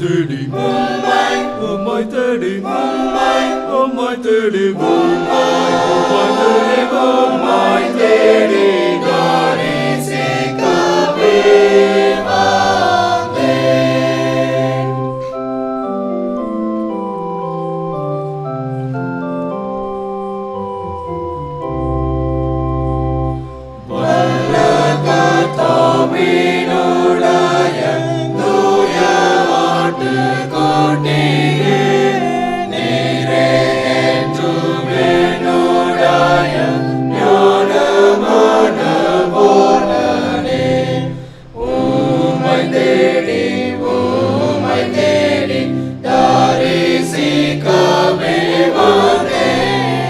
தேடி உம்மை தேடி உம்மை தேடி உம்மை தேடி தரிசிக்கவே வந்தேன். வல்ல கர்த்தாவினுடைய தூய ஆட்டுக்குட்டியே, நீரே என்றும் என்னுடைய ஞானமான போதகனே. உம்மை தேடி தரிசிக்கவே வந்தேன்.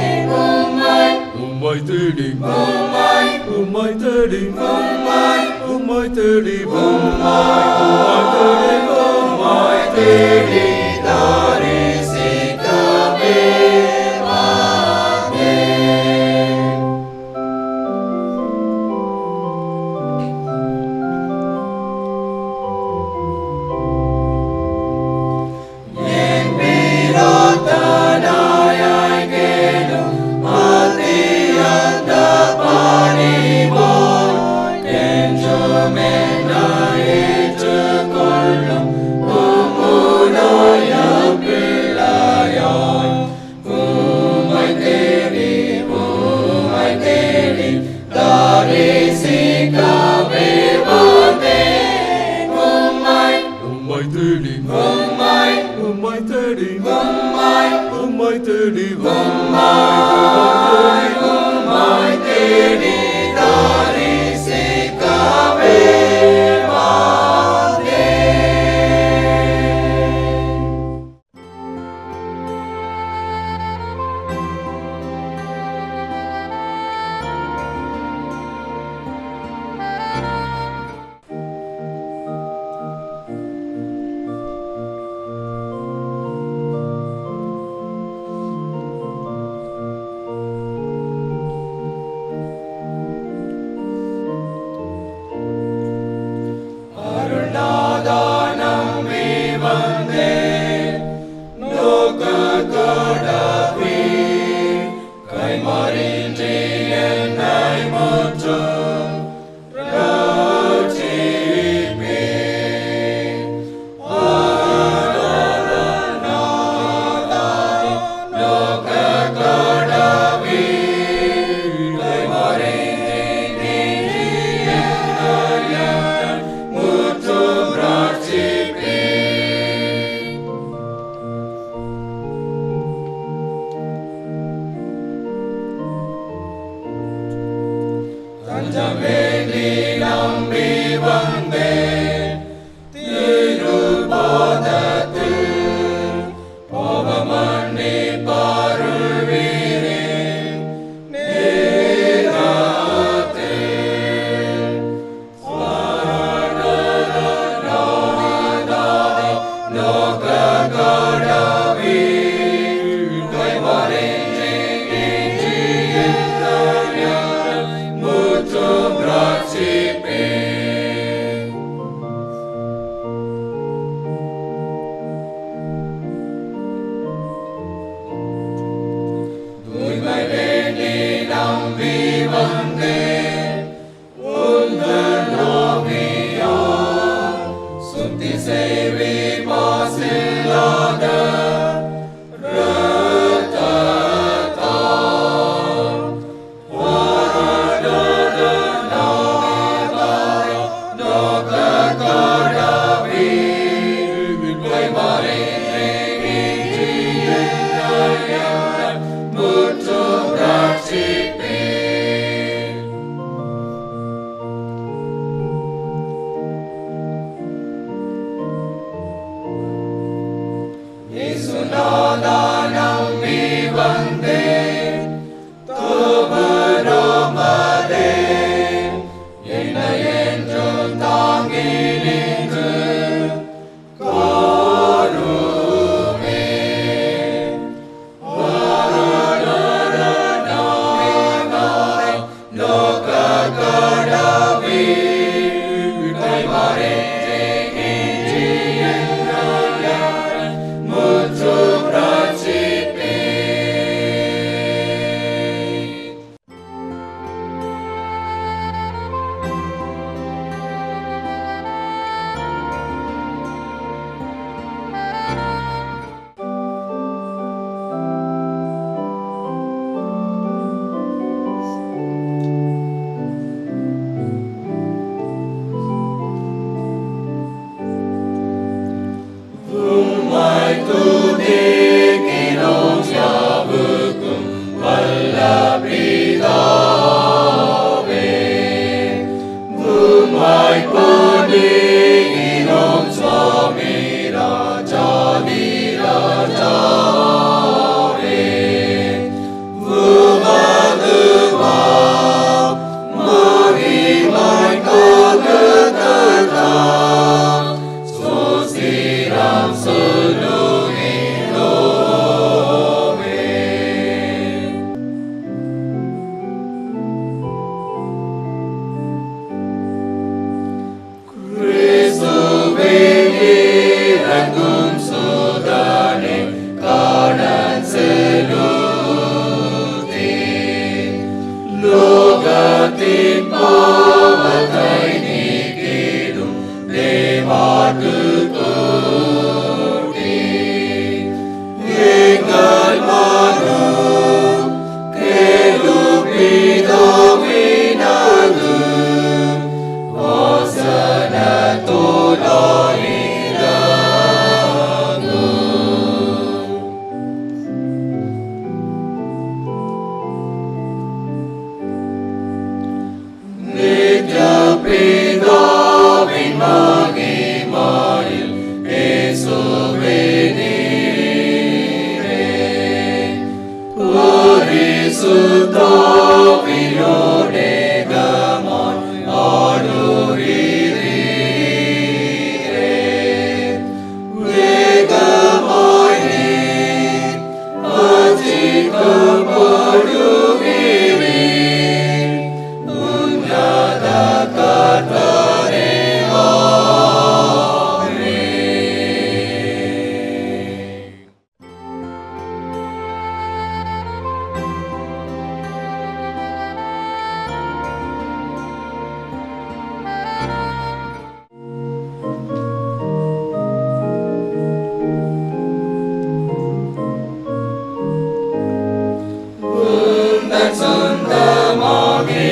உம்மை தேடி உம்மை தேடி உம்மை தேடி உம்மை தேடி தரிசிக்கவே வந்தேன். என் பிரார்த்தனையாய் கேளும் மத்தியந்த பணிவோய், என்றும் என்னை ஏற்றுக்கொள்ளும் உம்முடைய பிள்ளையாய். உம்மை தேடி தரிசிக்கவே வந்தேன். உம்மை தேடி உம்மை தேடி உம்மை தேடி உம்மை தேடி தரிசிக்கவே வந்தேன். அருள்நாதானமே வந்தேன், நோக்கக்கடவே கைமாறின்றி என்னை முற்றும் ரட்சிப்பீர். நோக்கக்கடவே கைமாறின்றி என்னை முற்றும் ரட்சிப்பீர். தஞ்சம் வேண்டி நம்பி வந்தேன், திருப்பாதத்தில் பாவமன்னி பருள்வீரே நேரத்தில். நோக்கக்கடவே கைமாறின்றி என்னை முற்றும் ரட்சிப்பீர். தூய்மை வேண்டி நம்பி வந்தேன், உந்தன் ஆவியால் சுத்தி செய்வீர் மாசில்லாத இரத்தத்தால். நோக்கக்கடவே கைமாறின்றி என்னை முற்றும் ரட்சிப்பீர். இயேசுநாதா நம்பி வந்தேன், தோபரோமதே என்னை என்றும் தாங்கி நின்று காருமே. நோக்கக்கடவே கைமாறின்றி என்னை துதிக்கிறோம் யாவுக்கும் வல்ல பிதாவே. உம்மை பணிகிறோம் சுவாமி ராஜாதி ராஜாவே. உமது மகிமை கொள்ளுதலாம் சோசிரம் சொல்லுகிறோமே. கிறிஸ்துவே இறங்கும் சோதனை காணச் செலுத்தி லோகத்தின் பாவத்தை நீக்கிடும் தேவாக்கு கூட்டி எங்கள் மனு கேளுப்பிதோவினது பிதாவின் மகிமையில் இயேசுவே நீரே பரிசுத்த ஆவியோடேகமாய் ஆளுகிறீரே. வேகமாய் நீர் வஞ்சிக்கப்படுகிறீர். உன்னத கர்த்தரே உந்தன் சொந்தமாகி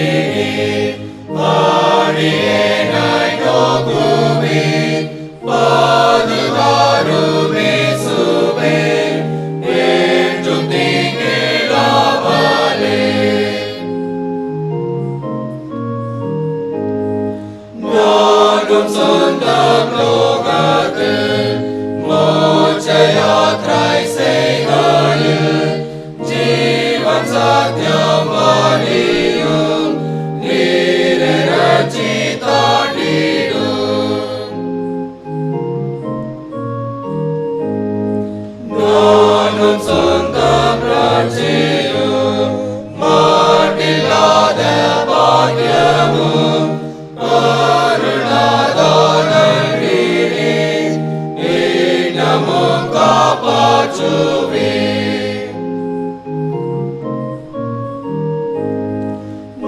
அடியேனை நோக்குவீர். பாதுகாருமே சுவே என்றும் தீங்கில்லாமலே. நானும் சொந்தம் லோகத்து மோட்ச யாத்திரை செய்கையில் ஜீவன் சத்தியம் வழியும் நீரே ரட்சித்தாண்டிடும். நானும் சொந்தம் ரட்சியும் மாட்டில்லாத பாக்கியமும் அருணாதாரீரே இன்னமும் காப்பாற்றுவீர்.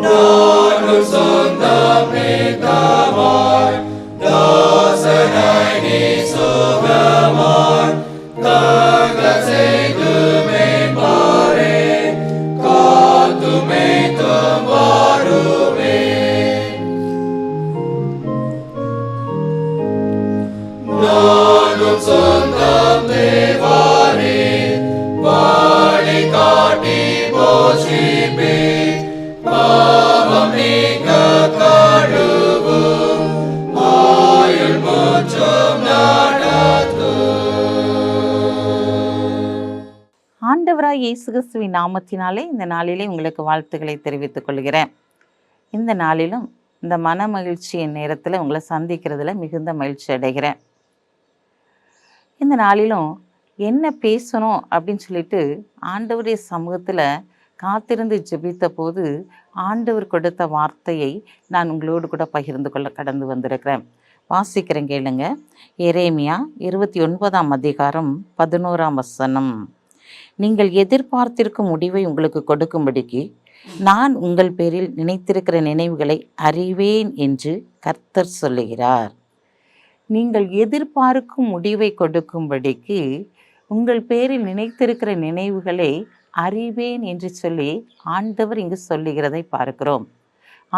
நானும் சொந்தம் நீக்கமாய் தாசனை நீ சுகமாய் தங்க செய்து மேம்பாரே காத்துமே தம்பாருவே. நானும் சொந்தம் தேவாரே வழி காட்டி போஷிப்பே பாவம் நீக்க கழுவும் ஆயுள் மூச்சும் நடத்தும். ஆண்டவராய் இயேசு கிறிஸ்துவின் நாமத்தினாலே இந்த நாளிலே உங்களுக்கு வாழ்த்துக்களை தெரிவித்துக் கொள்கிறேன். இந்த நாளிலும் இந்த மன மகிழ்ச்சியின் நேரத்தில் உங்களை சந்திக்கிறதுல மிகுந்த மகிழ்ச்சி அடைகிறேன். இந்த நாளிலும் என்ன பேசணும் அப்படின்னு சொல்லிட்டு ஆண்டவருடைய சமூகத்தில் காத்திருந்து ஜெபித்த போது ஆண்டவர் கொடுத்த வார்த்தையை நான் உங்களோடு கூட பகிர்ந்து கொள்ள கடந்து வந்திருக்கிறேன். வாசிக்கிறேன் கேளுங்க. எரேமியா 29ஆம் அதிகாரம் 11ஆம் வசனம். நீங்கள் எதிர்பார்த்திருக்கும் முடிவை உங்களுக்கு கொடுக்கும்படிக்கு நான் உங்கள் பேரில் நினைத்திருக்கிற நினைவுகளை அறிவேன் என்று கர்த்தர் சொல்லுகிறார். நீங்கள் எதிர்பார்க்கும் முடிவை கொடுக்கும்படிக்கு உங்கள் பேரில் நினைத்திருக்கிற நினைவுகளை அறிவேன் என்று சொல்லி ஆண்டவர் இங்கு சொல்லுகிறதை பார்க்கிறோம்.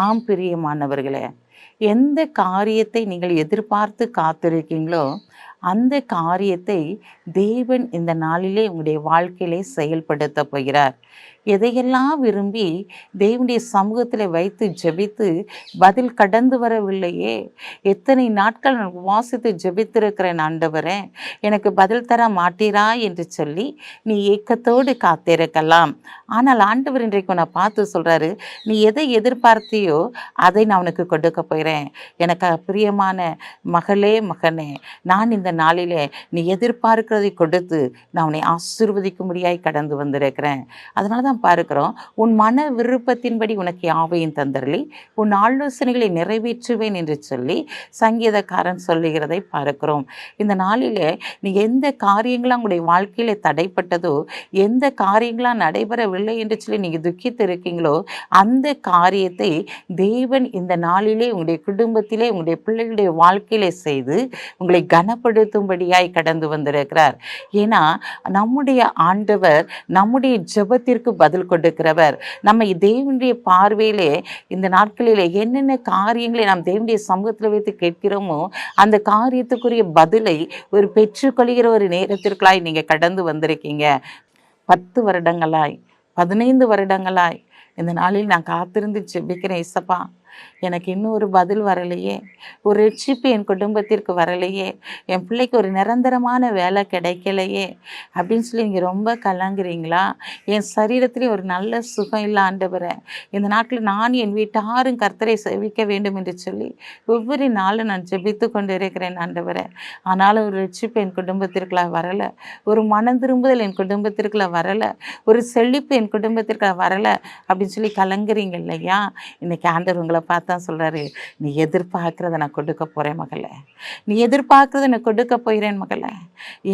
ஆம் பிரியமானவர்களே, எந்த காரியத்தை நீங்கள் எதிர்பார்த்து காத்திருக்கீங்களோ அந்த காரியத்தை தேவன் இந்த நாளிலே உங்களுடைய வாழ்க்கையிலே செயல்படுத்த போகிறார். எதையெல்லாம் விரும்பி தேவனுடைய சமூகத்தில் வைத்து ஜெபித்து பதில் கடந்து வரவில்லையே, எத்தனை நாட்கள் நான் உபவாசித்து ஜெபித்திருக்கிறேன் ஆண்டவரே, எனக்கு பதில் தர மாட்டீரா என்று சொல்லி நீ ஏக்கத்தோடு காத்திருக்கலாம். ஆனால் ஆண்டவர் இன்றைக்கு உன்னை பார்த்து சொல்கிறாரு, நீ எதை எதிர்பார்த்தியோ அதை நான் உனக்கு கொடுக்க போகிறேன். எனக்கு பிரியமான மகளே மகனே, நான் இந்த நாளிலே நீ எதிர்பார்க்கிறதை கொடுத்து நான் உன்னை ஆசீர்வதிக்கும்படியாய் கடந்து வந்திருக்கிறேன். அதனால தான் பார்க்கிறோம், உன் மன விருப்பத்தின்படி உனக்கு யாவையும் தந்தரலி உன் ஆலோசனைகளை நிறைவேற்றுவேன் என்று சொல்லி சங்கீதக்காரன் சொல்லுகிறதை பார்க்கிறோம். இந்த நாளிலே நீ எந்த காரியங்களாம் உங்களுடைய வாழ்க்கையில தடைப்பட்டதோ, எந்த காரியங்களாம் நடைபெறவில்லை என்று சொல்லி நீங்கள் துக்கித்து இருக்கீங்களோ, அந்த காரியத்தை தேவன் இந்த நாளிலே உங்களுடைய குடும்பத்திலே உங்களுடைய பிள்ளைகளுடைய வாழ்க்கையிலே செய்து உங்களை கனப்படுத்தும்படியாய் கடந்து வந்திருக்கிறார். ஏன்னா நம்முடைய ஆண்டவர் நம்முடைய ஜெபத்திற்கு பதில் கொடுக்கிறவர். நம்ம தேவனுடைய பார்வையிலே இந்த நாட்களிலே என்னென்ன காரியங்களை நாம் தேவனுடைய சமூகத்தில் வைத்து கேட்கிறோமோ அந்த காரியத்துக்குரிய பதிலை ஒரு பெற்றுக்கொள்கிற ஒரு நேரத்திற்குள்ளாய் நீங்கள் கடந்து வந்திருக்கீங்க. 10 வருடங்களாய் 15 வருடங்களாய் இந்த நாளில் நான் காத்திருந்து ஜெபிக்கிறேன், இசப்பா எனக்கு இன்னும் ஒரு பதில் வரலையே, ஒரு ரட்சிப்பு என் குடும்பத்திற்கு வரலையே, என் பிள்ளைக்கு ஒரு நிரந்தரமான வேலை கிடைக்கலையே அப்படின்னு சொல்லி நீங்கள் ரொம்ப கலங்குறீங்களா? என் சரீரத்திலே ஒரு நல்ல சுகம் இல்லை ஆண்டவரே, இந்த நாட்டில் நான் என் வீட்டாரும் கர்த்தரை சேவிக்க வேண்டும் என்று சொல்லி ஒவ்வொரு நாளும் நான் ஜெபித்து கொண்டு இருக்கிறேன் ஆண்டவரே. ஆனாலும் ஒரு ரட்சிப்பு என் குடும்பத்திற்குள்ள வரலை, ஒரு மனம் திரும்புதல் என் குடும்பத்திற்குள்ள வரலை, ஒரு செழிப்பு என் குடும்பத்திற்குள்ள வரலை அப்படின்னு சொல்லி கலங்குறீங்க இல்லையா? இன்னைக்கு ஆண்டவர் உங்களை பார்த்தா சொல்கிறாரு, நீ எதிர்பார்க்கிறத நான் கொடுக்க போகிறேன் மகளே, நீ எதிர்பார்க்கிறத நான் கொடுக்க போகிறேன் மகளே.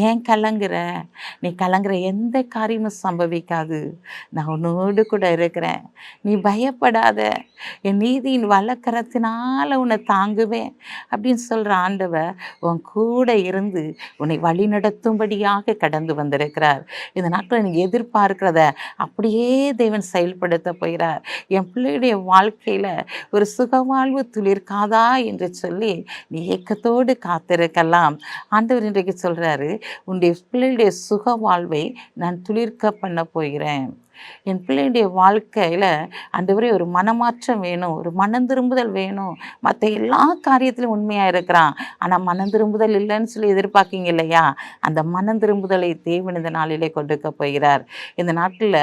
ஏன் கலங்குற? நீ கலங்குற எந்த காரியமும் சம்பவிக்காது, நான் உன்னோடு கூட இருக்கிறேன், நீ பயப்படாத, என் நீதியின் வழக்கரத்தினால உன்னை தாங்குவேன் அப்படின்னு சொல்கிற ஆண்டவர் உன் கூட இருந்து உன்னை வழி நடத்தும்படியாக கடந்து வந்திருக்கிறார். இந்த நாட்கள் நீ எதிர்பார்க்கிறத அப்படியே தேவன் செயல்படுத்த போகிறார். என் பிள்ளையுடைய வாழ்க்கையில் ஒரு சுகவாழ்வு துளிர்க்காதா என்று சொல்லி நீ ஏக்கத்தோடு காத்திருக்கலாம். ஆண்டவர் இன்றைக்கு சொல்கிறாரு, உன்னுடைய பிள்ளையுடைய சுக வாழ்வை நான் துளிர்க்க பண்ண போகிறேன். என் பிள்ளையுடைய வாழ்க்கையில் ஆண்டவரே ஒரு மனமாற்றம் வேணும், ஒரு மனம் திரும்புதல் வேணும். மற்ற எல்லா காரியத்திலும் உண்மையாக இருக்கிறான், ஆனால் மனம் திரும்புதல் இல்லைன்னு சொல்லி எதிர்பார்க்கிங்க இல்லையா? அந்த மனம் திரும்புதலை தேவன் இந்த நாளிலே கொடுக்க போகிறார். இந்த நாட்டில்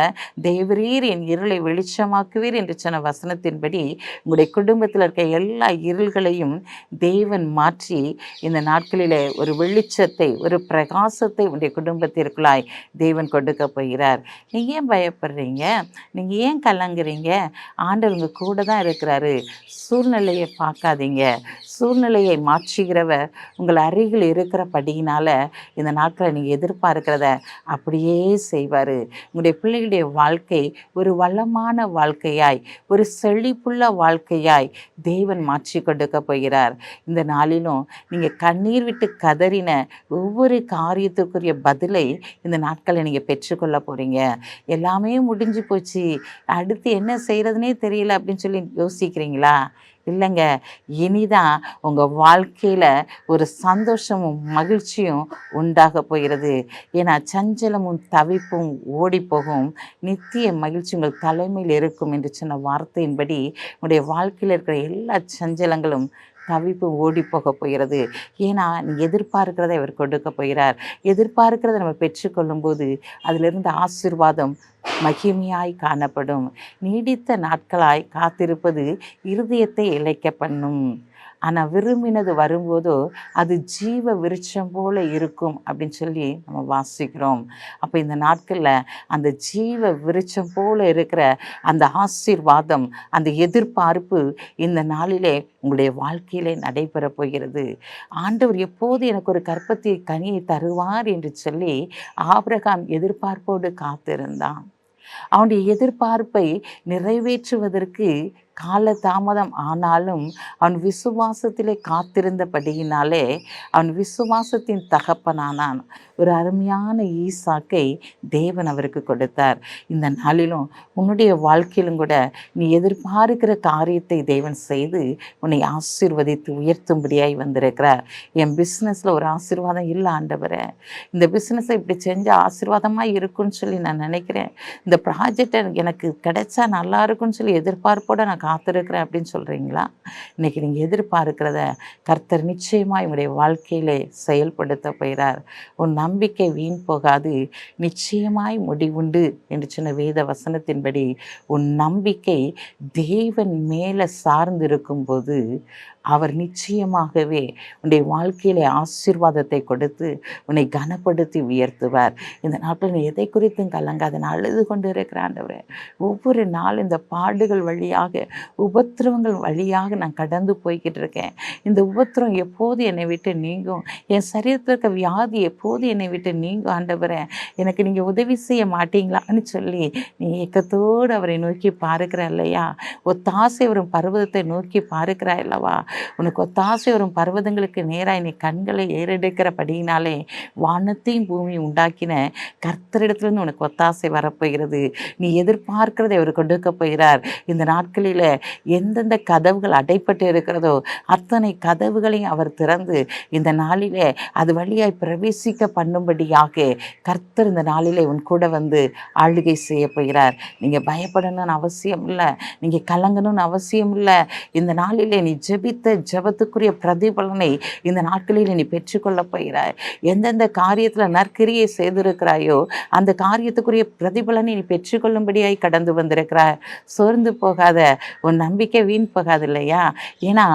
தேவரீர் என் இருளை வெளிச்சமாக்குவீர் என்று சொன்ன வசனத்தின்படி உங்களுடைய குடும்பத்தில் இருக்க எல்லா இருள்களையும் தேவன் மாற்றி இந்த நாட்களிலே ஒரு வெளிச்சத்தை, ஒரு பிரகாசத்தை உங்களுடைய குடும்பத்திற்குள்ளாய் தேவன் கொடுக்க போகிறார். நீங்கள் ஏன் பயப்படுறீங்க? நீங்கள் ஏன் கலங்குறீங்க? ஆண்டவர் உங்கள் கூட தான் இருக்கிறாரு. சூழ்நிலையை பார்க்காதீங்க, சூழ்நிலையை மாற்றுகிறவர் உங்கள் அருகில் இருக்கிறபடியினால இந்த நாட்களை நீங்கள் எதிர்பார்க்கிறத அப்படியே செய்வார். உங்களுடைய பிள்ளைகளுடைய வாழ்க்கை ஒரு வளமான வாழ்க்கையாய், ஒரு செழிப்புள்ள வாழ்க்கையாய் தேவன் மாற்றி கொடுக்க போகிறார். இந்த நாளிலும் நீங்கள் கண்ணீர் விட்டு கதறின ஒவ்வொரு காரியத்துக்குரிய பதிலை இந்த நாட்களை நீங்கள் பெற்றுக்கொள்ள போகிறீங்க. எல்லாமே முடிஞ்சு போச்சு, அடுத்து என்ன செய்கிறதுனே தெரியல அப்படின்னு சொல்லி யோசிக்கிறீங்களா? இல்லைங்க, இனிதான் உங்கள் வாழ்க்கையில் ஒரு சந்தோஷமும் மகிழ்ச்சியும் உண்டாக போகிறது. ஏன்னா சஞ்சலமும் தவிப்பும் ஓடி போகும், நித்திய மகிழ்ச்சி உங்கள் தலைமையில் இருக்கும் என்று சொன்ன வார்த்தையின்படி உங்களுடைய வாழ்க்கையில் இருக்கிற எல்லா சஞ்சலங்களும் தவிப்பு ஓடி போக போகிறது. ஏன்னா நீ எதிர்பார்க்கிறதை அவர் கொடுக்க போகிறார். எதிர்பார்க்கிறத நம்ம பெற்றுக்கொள்ளும் போது அதிலிருந்து ஆசீர்வாதம் மகிமையாய் காணப்படும். நீடித்த நாட்களாய் காத்திருப்பது இருதயத்தை இளைக்க பண்ணும், ஆனால் விரும்பினது வரும்போதோ அது ஜீவ விருட்சம் போல இருக்கும் அப்படின்னு சொல்லி நம்ம வாசிக்கிறோம். அப்போ இந்த நாட்களில் அந்த ஜீவ விருட்சம் போல இருக்கிற அந்த ஆசீர்வாதம், அந்த எதிர்பார்ப்பு இந்த நாளிலே உங்களுடைய வாழ்க்கையிலே நடைபெற போகிறது. ஆண்டவர் எப்போது எனக்கு ஒரு கற்பத்தி கனியை தருவார் என்று சொல்லி ஆபிரகாம் எதிர்பார்ப்போடு காத்திருந்தான். அவனுடைய எதிர்பார்ப்பை நிறைவேற்றுவதற்கு கால தாமதம் ஆனாலும் அவன் விசுவாசத்திலே காத்திருந்தபடியினாலே அவன் விசுவாசத்தின் தகப்பனானான். ஒரு அருமையான ஈசாக்கை தேவன் அவருக்கு கொடுத்தார். இந்த நாளிலும் உன்னுடைய வாழ்க்கையிலும் கூட நீ எதிர்பார்க்கிற காரியத்தை தேவன் செய்து உன்னை ஆசீர்வதித்து உயர்த்தும்படியாய் வந்திருக்கிறார். என் பிஸ்னஸில் ஒரு ஆசீர்வாதம் இல்லை ஆண்டவரே, இந்த பிஸ்னஸை இப்படி செஞ்சால் ஆசீர்வாதமாக இருக்குன்னு சொல்லி நான் நினைக்கிறேன், இந்த ப்ராஜெக்டை எனக்கு கிடைச்சா நல்லா இருக்குன்னு சொல்லி எதிர்பார்ப்போடு நான் காத்திருக்கிறேன் அப்படின்னு சொல்கிறீங்களா? இன்றைக்கி நீங்கள் எதிர்பார்க்கிறத கர்த்தர் நிச்சயமாக உங்களுடைய வாழ்க்கையிலே செயல்படுத்த போகிறார். உன் நம்பிக்கை வீண் போகாது, நிச்சயமாய் முடிவுண்டு என்று சொன்ன வேத வசனத்தின்படி உன் நம்பிக்கை தேவன் மேலே சார்ந்து இருக்கும்போது அவர் நிச்சயமாகவே உன்னுடைய வாழ்க்கையிலே ஆசீர்வாதத்தை கொடுத்து உன்னை கனப்படுத்தி உயர்த்துவார். இந்த நாட்டில் நீ எதை குறித்தும் கலங்காத, நான் அழுது கொண்டு இருக்கிற ஆண்டவரே, ஒவ்வொரு நாள் இந்த பாடுகள் வழியாக உபத்திரவங்கள் வழியாக நான் கடந்து போய்கிட்டு இருக்கேன். இந்த உபத்திரம் எப்போது என்னை விட்டு நீங்கும், என் சரீரத்தில் இருக்க வியாதி எப்போது என்னை விட்டு நீங்கும் ஆண்டவரே, எனக்கு நீங்கள் உதவி செய்ய மாட்டீங்களான்னு சொல்லி நீ ஏக்கத்தோடு அவரை நோக்கி பார்க்கிற இல்லையா? ஒத்தாசை வரும் பர்வதத்தை நோக்கி பார்க்கிறா இல்லவா? உனக்கு ஒத்தாசை வரும் பர்வதங்களுக்கு நேராக நீ கண்களை ஏறெடுக்கிறபடியினாலே வானத்தையும் பூமியும் உண்டாக்கின கர்த்தரிடத்துலேருந்து உனக்கு ஒத்தாசை வரப்போகிறது. நீ எதிர்பார்க்கிறதை அவர் கொடுக்க போகிறார். இந்த நாட்களில் எந்தெந்த கதவுகள் அடைப்பட்டு இருக்கிறதோ அத்தனை கதவுகளையும் அவர் திறந்து இந்த நாளிலே அது வழியாய் பிரவேசிக்க பண்ணும்படியாக கர்த்தர் இந்த நாளிலே உன் கூட வந்து ஆளுகை செய்ய போகிறார். நீங்கள் பயப்படணும்னு அவசியம் இல்லை, நீங்கள் கலங்கணும்னு அவசியம் இல்லை. இந்த நாளிலே நீ ஜெபித்த ஜெபத்துக்குரிய பிரதிபலனை இந்த நாட்களில் நீ பெற்றுக்கொள்ள போகிறாய். எந்தெந்த காரியத்தில் நற்கிரியை செய்திருக்கிறாயோ அந்த காரியத்துக்குரிய பிரதிபலனை நீ பெற்றுக்கொள்ளும்படியாய் கடந்து வந்திருக்கிறாய். சோர்ந்து போகாத, உன் நம்பிக்கை வீண் போகாது இல்லையா? ஏன்னா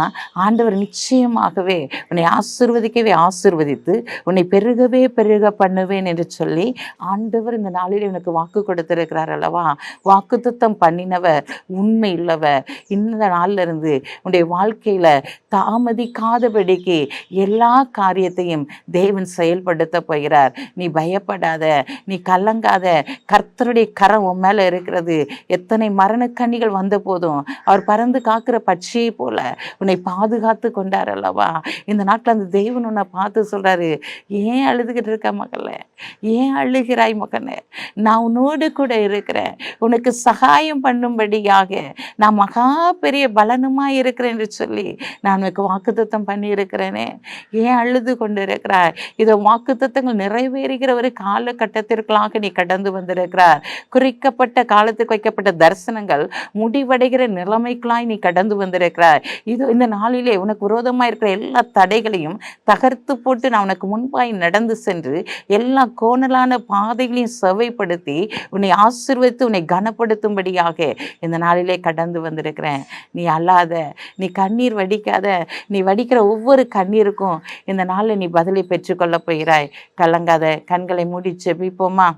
ஆண்டவர் நிச்சயமாகவே உன்னை ஆசீர்வதிக்கவே ஆசீர்வதித்து உன்னை பெருகவே பெருக பண்ணுவேன் என்று சொல்லி ஆண்டவர் இந்த நாளில் உனக்கு வாக்கு கொடுத்திருக்கிறார் அல்லவா? வாக்குத்தத்தம் பண்ணினவர் உண்மை இல்லவர். இந்த நாளில் இருந்து உன்னுடைய வாழ்க்கையில் தாமதிக்காதபடிக்கு எல்லா காரியத்தையும் தேவன் செயல்படுத்த போகிறார். நீ பயப்படாத, நீ கலங்காத. கர்த்தருடைய கரம் உன் மேலே இருக்கிறது. எத்தனை மரணக்கண்ணிகள் வந்த போதும் அவர் பறந்து காக்கிற பட்சியை போல உன்னை பாதுகாத்து கொண்டார் அல்லவா? இந்த நாட்டில் அந்த தேவன் உன்னை பார்த்து சொல்கிறாரு, ஏன் அழுதுகிட்டு இருக்க மகளே, ஏன் அழுகிறாய் மகனே, நான் உன்னோடு கூட இருக்கிறேன், உனக்கு சகாயம் பண்ணும்படியாக நான் மகா பெரிய பலனுமாக இருக்கிறேன் என்று சொல்லி நான் உனக்கு வாக்குத்தத்தம் பண்ணி இருக்கிறேனே, ஏன் அழுது கொண்டு இருக்கிறாய்? இதை வாக்குத்தத்தங்கள் நிறைவேறுகிற ஒரு காலகட்டத்திற்காக நீ கடந்து வந்திருக்கிறார். குறிக்கப்பட்ட காலத்துக்கு வைக்கப்பட்ட தரிசனங்கள் முடிவடைகிற நிலைமைக்கெல்லாம் நீ கடந்து வந்திருக்கிறார். இது இந்த நாளிலே உனக்கு விரோதமாக இருக்கிற எல்லா தடைகளையும் தகர்த்து போட்டு நான் உனக்கு முன்பாய் நடந்து சென்று எல்லா கோணலான பாதைகளையும் செவைப்படுத்தி உன்னை ஆசீர்வதித்து உன்னை கனப்படுத்தும்படியாக இந்த நாளிலே கடந்து வந்திருக்கிறேன். நீ அழாத, நீ கண்ணீர் வடிக்காத. நீ வடிக்கிற ஒவ்வொரு கண்ணீருக்கும் இந்த நாளில் நீ பதிலை பெற்றுக்கொள்ள போகிறாய். கலங்காத. கண்களை மூடி ஜெபிப்போமா?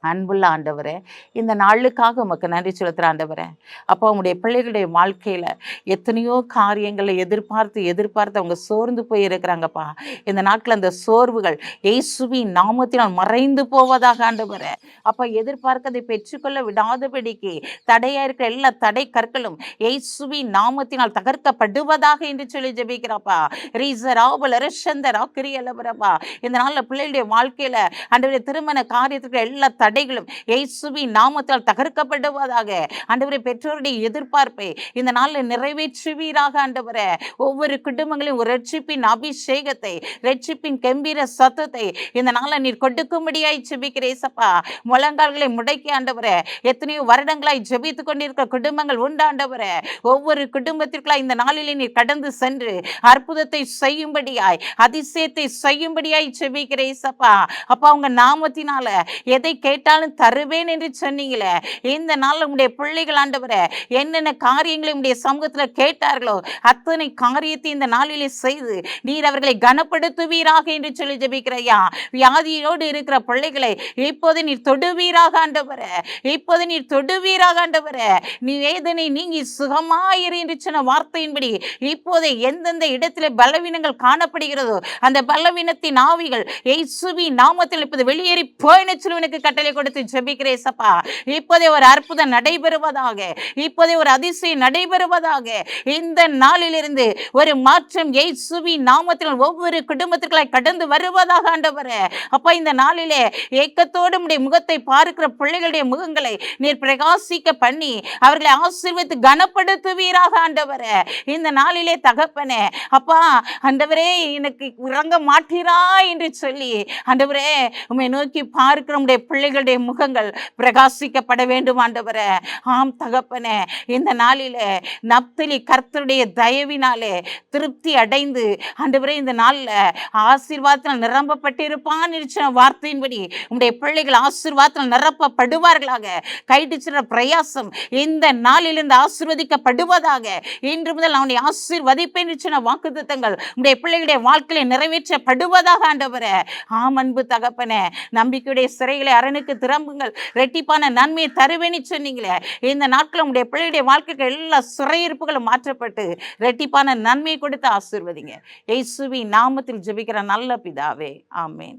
அன்புள்ள ஆண்டவரே, இந்த நாளுக்காக உமக்கு நன்றி செலுத்துகிற ஆண்டவரே. அப்போ உங்களுடைய பிள்ளைகளுடைய வாழ்க்கையில் எத்தனையோ காரியங்களை எதிர்பார்த்து அவங்க சோர்ந்து போய் இருக்கிறாங்கப்பா. இந்த நாட்கள் அந்த சோர்வுகள் இயேசுவின் நாமத்தினால் மறைந்து போவதாக ஆண்டவரே. அப்போ எதிர்பார்க்கதை பெற்றுக்கொள்ள விடாதபடிக்கு தடையாக இருக்கிற எல்லா தடை கற்களும் இயேசுவின் நாமத்தினால் தகர்க்கப்படுவதாக என்று சொல்லி ஜெபிக்கிறாப்பா. இந்த நாளில் பிள்ளைகளுடைய வாழ்க்கையில் ஆண்டவரே திருமண காரியத்துக்கு எல்லா தடைகளும் இயேசுவின் நாமத்தால் தகர்க்கப்படுவதாக. ஆண்டவரே, பெற்றோருடைய எதிர்பார்ப்பை இந்த நாளில் நிறைவேற்றுவீராக ஆண்டவரே. ஒவ்வொரு குடும்பங்களையும் ஒரு ரட்சிப்பின் அபிஷேகத்தை, ரட்சிப்பின் கம்பீர சத்தத்தை இந்த நாளில் நீர் கொடுக்கும்படியாய் ஜெபிக்கிறேசப்பா. முழங்கால்களை முடக்கி ஆண்டவரே, எத்தனையோ வருடங்களாய் ஜெபித்து கொண்டிருக்கிற குடும்பங்கள் உண்டு ஆண்டவரே. ஒவ்வொரு குடும்பத்திற்குள்ளாய் இந்த நாளிலே நீர் கடந்து சென்று அற்புதத்தை செய்யும்படியாய், அதிசயத்தை செய்யும்படியாய் ஜெபிக்கிறேசப்பா. அப்பா, உங்க நாமத்தினால எதை கேட்டாலும் தருவேன் என்று சொன்னீங்களே, இந்த நாள் உங்களுடைய பிள்ளைகள் ஆண்டவரே என்னென்ன காரியங்களை உங்களுடைய சமூகத்தில் கேட்டார்களோ அத்தனை காரியத்தை இந்த நாளிலே செய்து நீர் அவர்களை கனப்படுத்துவீராக என்று சொல்லி ஜெபிக்கிறையா. வியாதியோடு இருக்கிற பிள்ளைகளை இப்போது நீர் தொடுவீராக ஆண்டவரே, இப்போது நீர் தொடுவீராக ஆண்டவரே. நீ வேதனை நீங்கி சுகமாயிரு என்று சொன்ன வார்த்தையின்படி இப்போது எந்தெந்த இடத்திலே பலவீனங்கள் காணப்படுகிறதோ அந்த பலவீனத்தின் ஆவிகள் இயேசுவின் நாமத்தில் இப்போது வெளியேறி போயின சொல்லி கட்டளை வார்த்தைகளை கொடுத்து ஜெபிக்கிறேன் சப்பா. இப்போதே ஒரு அற்புதம் நடைபெறுவதாக, இப்போதே ஒரு அதிசயம் நடைபெறுவதாக. இந்த நாளிலிருந்து ஒரு மாற்றம் இயேசுவின் நாமத்தில் ஒவ்வொரு குடும்பத்திற்குள்ளாய் கடந்து வருவதாக ஆண்டவரே. அப்பா, இந்த நாளிலே ஏக்கத்தோடு உம்முடைய முகத்தை பார்க்கிற பிள்ளைகளுடைய முகங்களை நீர் பிரகாசிக்க பண்ணி அவர்களை ஆசீர்வதித்து கனப்படுத்துவீராக ஆண்டவரே. இந்த நாளிலே தகப்பனே அப்பா, ஆண்டவரே எனக்கு இறங்க மாட்டீரா என்று சொல்லி ஆண்டவரே உம்மை நோக்கி பார்க்கிற உம்முடைய பிள்ளைகளுடைய முகங்கள் பிரகாசிக்கப்பட வேண்டும் ஆண்டவரே. ஆம் தகப்பனே, இந்த நாளிலே நப்தலி கர்த்தருடைய தயவினாலே திருப்தி அடைந்து ஆண்டவரே இந்த நாளில் ஆசீர்வாதத்தில் நிரம்பப்பட்டிருப்பான் இருந்த வார்த்தையின்படி உம்முடைய பிள்ளைகள் ஆசீர்வாதத்தில் நிரப்பப்படுவார்களாக. கைடிச்சிற பிரயாசம் இந்த நாளிலிருந்து ஆசீர்வதிக்கப்படுவதாக. இன்று முதல் அவனை ஆசீர்வதிப்பேன் சொன்ன வாக்குத்தத்தங்கள் உம்முடைய பிள்ளைகளுடைய வாழ்க்கையை நிறைவேற்றப்படுவதாக ஆண்டவரே. ஆம் அன்பு தகப்பனே, நம்பிக்கையுடைய சிறைகளை அரணுக்கு திரும்புங்கள், ரெட்டிப்பான நன்மையை தருவேன்னு சொன்னீங்களே. இந்த நாட்கள் உம்முடைய பிள்ளைகளுடைய வாழ்க்கைக்கு எல்லா சிறையிருப்புகளும் மாற்றப்பட்டு ரெட்டிப்பான நன்மையை கொடுத்து ஆசீர்வதிங்க. இயேசுவின் நாமத்தில் ஜெபிக்கிற நல்ல பிதாவே, ஆமென்.